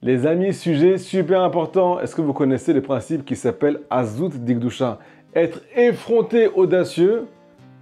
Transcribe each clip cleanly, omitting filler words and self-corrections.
Les amis, sujet super important. Est-ce que vous connaissez le principe qui s'appelle Azut Dikdusha? Être effronté, audacieux,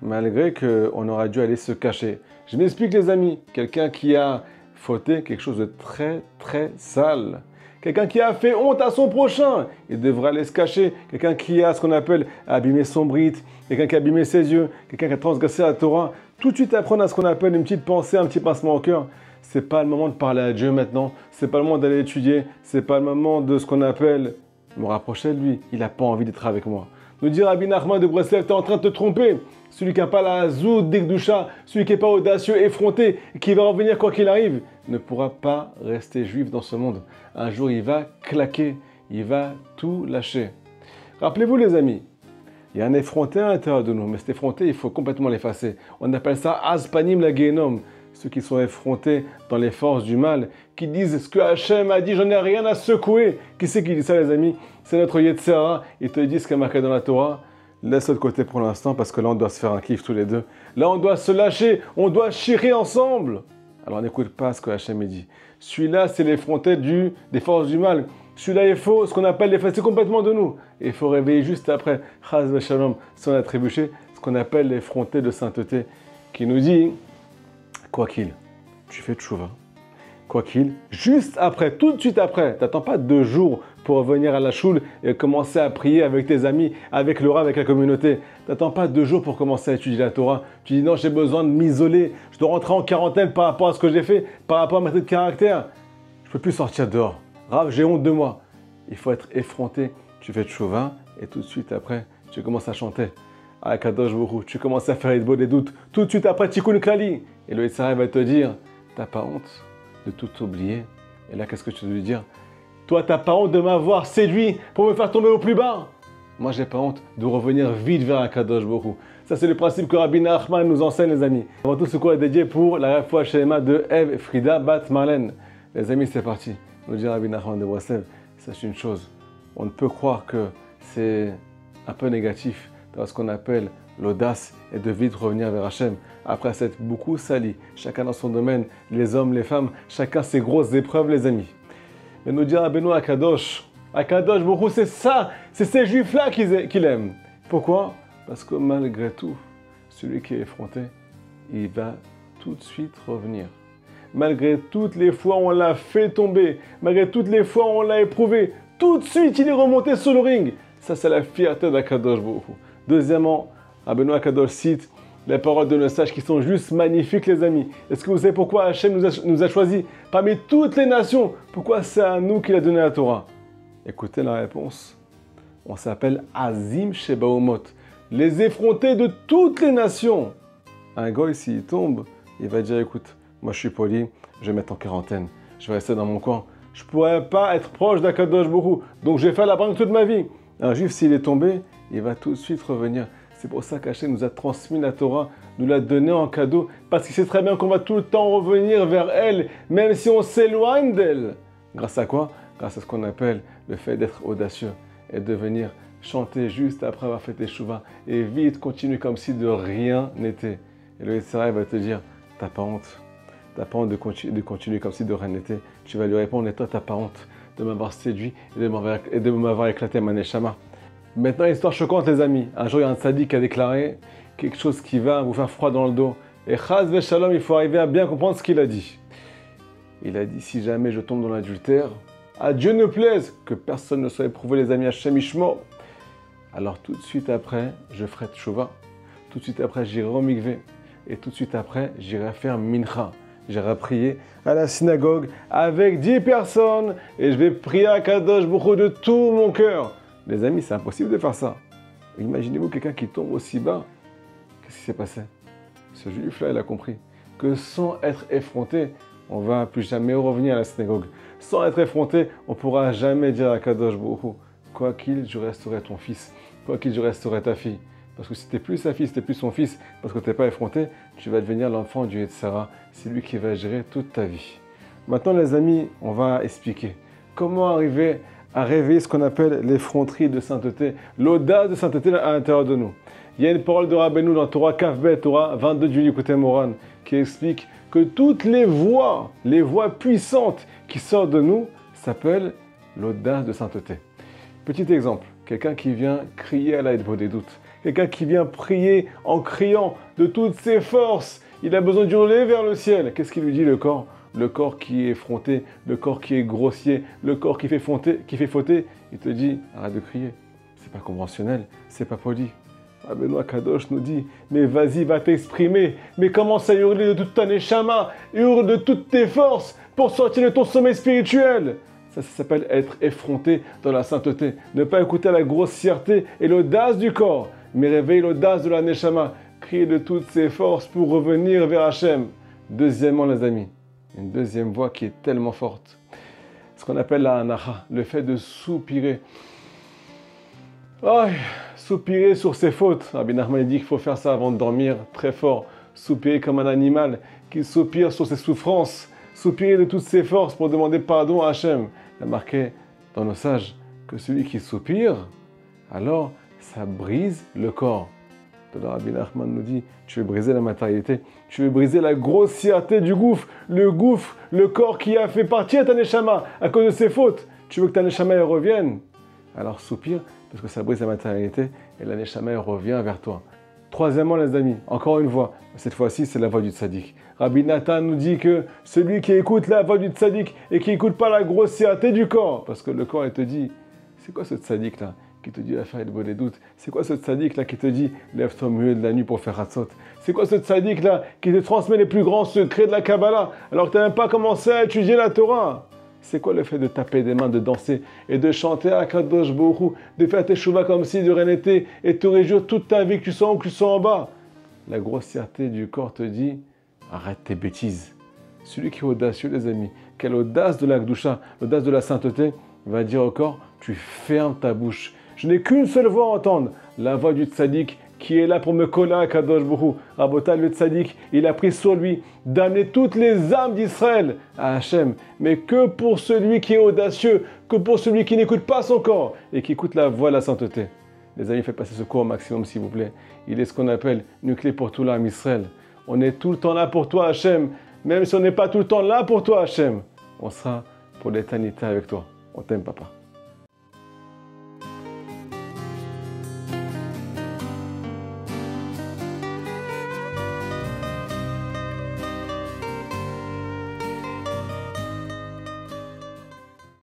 malgré qu'on aurait dû aller se cacher. Je m'explique les amis. Quelqu'un qui a fauté quelque chose de très sale. Quelqu'un qui a fait honte à son prochain, il devrait aller se cacher. Quelqu'un qui a ce qu'on appelle abîmé son brite, quelqu'un qui a abîmé ses yeux, quelqu'un qui a transgressé la Torah. Tout de suite apprendre à ce qu'on appelle une petite pensée, un petit pincement au cœur. C'est pas le moment de parler à Dieu maintenant. C'est pas le moment d'aller étudier. C'est pas le moment de ce qu'on appelle me rapprocher de lui. Il n'a pas envie d'être avec moi. Nous dire Rabbi Nachman de Breslev, tu es en train de te tromper. Celui qui n'a pas la Zout Dikdusha, celui qui n'est pas audacieux, effronté, qui va revenir quoi qu'il arrive, ne pourra pas rester juif dans ce monde. Un jour, il va claquer, il va tout lâcher. Rappelez-vous les amis, il y a un effronté à l'intérieur de nous, mais cet effronté, il faut complètement l'effacer. On appelle ça Azpanim la Gehenom. Ceux qui sont effrontés dans les forces du mal, qui disent ce que Hachem a dit, j'en ai rien à secouer. Qui c'est qui dit ça les amis? C'est notre Yetzirah. Ils te disent ce qu'il y a marqué dans la Torah. Laisse-le de côté pour l'instant parce que là on doit se faire un kiff tous les deux. Là on doit se lâcher, on doit chirer ensemble. Alors n'écoute pas ce que Hachem dit. Celui-là c'est l'effronté des forces du mal. Celui-là il faut ce qu'on appelle l'effacer complètement de nous. Et il faut réveiller juste après, Chaz v'Shalom, son attribué, ce qu'on appelle l'effronté de sainteté, qui nous dit, quoi qu'il, tu fais tchouva. Quoi qu'il, juste après, tout de suite après, t'attends pas 2 jours pour revenir à la choule et commencer à prier avec tes amis, avec le Rav, avec la communauté. T'attends pas 2 jours pour commencer à étudier la Torah. Tu dis non, j'ai besoin de m'isoler, je dois rentrer en quarantaine par rapport à ce que j'ai fait, par rapport à ma tête de caractère. Je peux plus sortir dehors. Rav, j'ai honte de moi. Il faut être effronté. Tu fais tchouva et tout de suite après, tu commences à chanter. À Kadosh Baruch Hu, tu commences à faire des doutes. Tout de suite après, Tikkun Klali. Et le Yetzirah va te dire, t'as pas honte de tout oublier. Et là, qu'est-ce que tu dois lui dire? Toi, t'as pas honte de m'avoir séduit pour me faire tomber au plus bas. Moi, j'ai pas honte de revenir vite vers Kadosh Baruch Hu. Ça, c'est le principe que Rabbi Nachman nous enseigne, les amis. Avant tout, ce cours est dédié pour la Refoua Shelema de Eve Frida Bat Marlène. Les amis, c'est parti. Nous dit Rabbi Nachman de Breslev, sachez une chose. On ne peut croire que c'est un peu négatif dans ce qu'on appelle l'audace et de vite revenir vers Hachem. Après s'être beaucoup sali, chacun dans son domaine, les hommes, les femmes, chacun ses grosses épreuves, les amis. Mais nous dire Rabbeinu Akadosh Baruch Hu, c'est ça, c'est ces juifs-là qu'il aime. Pourquoi? Parce que malgré tout, celui qui est effronté, il va tout de suite revenir. Malgré toutes les fois où on l'a fait tomber, malgré toutes les fois où on l'a éprouvé, tout de suite il est remonté sur le ring. Ça, c'est la fierté d'Akadosh Baruch Hu. Deuxièmement, Rabbeinu Akadosh cite les paroles de nos sages qui sont juste magnifiques, les amis. Est-ce que vous savez pourquoi Hachem nous a choisis parmi toutes les nations? Pourquoi c'est à nous qu'il a donné la Torah? Écoutez la réponse. On s'appelle Azim Shebaomot, les effrontés de toutes les nations. Un goy, s'il tombe, il va dire, écoute, moi je suis poli, je vais mettre en quarantaine, je vais rester dans mon coin. Je ne pourrais pas être proche d'Akadosh Baruch Hu, donc je vais faire la banque toute ma vie. Un juif, s'il est tombé, il va tout de suite revenir. C'est pour ça qu'Hachem nous a transmis la Torah, nous l'a donnée en cadeau, parce qu'il sait très bien qu'on va tout le temps revenir vers elle, même si on s'éloigne d'elle. Grâce à quoi? Grâce à ce qu'on appelle le fait d'être audacieux et de venir chanter juste après avoir fait tes chouvas et vite continuer comme si de rien n'était. Et le Yetzirah va te dire, t'as pas honte. T'as pas honte de continuer comme si de rien n'était. Tu vas lui répondre, et toi, t'as pas honte de m'avoir séduit et de m'avoir éclaté ma neshama. Maintenant, histoire choquante, les amis. Un jour, il y a un tzaddik qui a déclaré quelque chose qui va vous faire froid dans le dos. Et chaz v'shalom, il faut arriver à bien comprendre ce qu'il a dit. Il a dit, si jamais je tombe dans l'adultère, à Dieu ne plaise que personne ne soit éprouvé, les amis, Hachem Ishmo. Alors tout de suite après, je ferai tchouva. Tout de suite après, j'irai au mikvé. Et tout de suite après, j'irai faire mincha. J'irai prier à la synagogue avec 10 personnes. Et je vais prier à Kadosh Baruch Hu de tout mon cœur. Les amis, c'est impossible de faire ça. Imaginez-vous quelqu'un qui tombe aussi bas. Qu'est-ce qui s'est passé? Ce juif-là, il a compris que sans être effronté, on ne va plus jamais revenir à la synagogue. Sans être effronté, on ne pourra jamais dire à Kadosh Baruch Hu, quoi qu'il, je resterai ton fils. Quoi qu'il, je resterai ta fille. Parce que si tu n'es plus sa fille, si tu n'es plus son fils, parce que tu n'es pas effronté, tu vas devenir l'enfant du Yetzirah. C'est lui qui va gérer toute ta vie. Maintenant, les amis, on va expliquer comment arriver à réveiller ce qu'on appelle l'effronterie de sainteté, l'audace de sainteté à l'intérieur de nous. Il y a une parole de Rabbeinu dans Torah Kafbet, Torah 22 du Likutei Moran, qui explique que toutes les voix puissantes qui sortent de nous, s'appelle l'audace de sainteté. Petit exemple, quelqu'un qui vient crier à l'aide des doutes, quelqu'un qui vient prier en criant de toutes ses forces, il a besoin d'hurler vers le ciel. Qu'est-ce qu'il lui dit le corps? Le corps qui est effronté, le corps qui est grossier, le corps qui fait fauter, il te dit, arrête de crier. C'est pas conventionnel, c'est pas poli. Benoît Kadosh nous dit, mais vas-y, va t'exprimer, mais commence à hurler de toute ta neshama, hurle de toutes tes forces pour sortir de ton sommeil spirituel. Ça s'appelle être effronté dans la sainteté. Ne pas écouter la grossièreté et l'audace du corps, mais réveiller l'audace de la neshama. Crier de toutes ses forces pour revenir vers Hachem. Deuxièmement, les amis, une deuxième voix qui est tellement forte. Ce qu'on appelle la anacha, le fait de soupirer. Oh, soupirer sur ses fautes. Rabbi Nachman dit qu'il faut faire ça avant de dormir, très fort. Soupirer comme un animal qui soupire sur ses souffrances. Soupirer de toutes ses forces pour demander pardon à Hachem. Il a marqué dans nos sages que celui qui soupire, alors ça brise le corps. Alors Rabbi Nachman nous dit, tu veux briser la matérialité, tu veux briser la grossièreté du gouffre, le corps qui a fait partir ta neshama à cause de ses fautes. Tu veux que ta neshama revienne, alors soupire, parce que ça brise la matérialité et la neshama revient vers toi. Troisièmement, les amis, encore une voix, cette fois-ci c'est la voix du tzaddik. Rabbi Nathan nous dit que celui qui écoute la voix du tzaddik et qui n'écoute pas la grossièreté du corps, parce que le corps il te dit, c'est quoi ce tzaddik là qui te dit la faire des doutes? C'est quoi ce tzaddik là qui te dit lève-toi au milieu de la nuit pour faire Hatzot? C'est quoi ce tzaddik là qui te transmet les plus grands secrets de la Kabbalah alors que tu n'as même pas commencé à étudier la Torah? C'est quoi le fait de taper des mains, de danser et de chanter à Kadosh Baruch Hu, de faire tes shuvah comme si de rien n'était et te réjouir toute ta vie que tu sois en haut, que tu sois en bas? La grossièreté du corps te dit arrête tes bêtises. Celui qui est audacieux, les amis, qui a l'audace de la Gdusha, l'audace de la sainteté, va dire au corps tu fermes ta bouche. Je n'ai qu'une seule voix à entendre, la voix du tzaddik qui est là pour me coller à Kadosh Baruch Hu. Rabotai, le tzaddik, il a pris sur lui d'amener toutes les âmes d'Israël à Hachem, mais que pour celui qui est audacieux, que pour celui qui n'écoute pas son corps et qui écoute la voix de la sainteté. Les amis, faites passer ce cours au maximum, s'il vous plaît. Il est ce qu'on appelle une clé pour tout l'âme Israël. On est tout le temps là pour toi, Hachem. Même si on n'est pas tout le temps là pour toi, Hachem, on sera pour l'éternité avec toi. On t'aime, papa.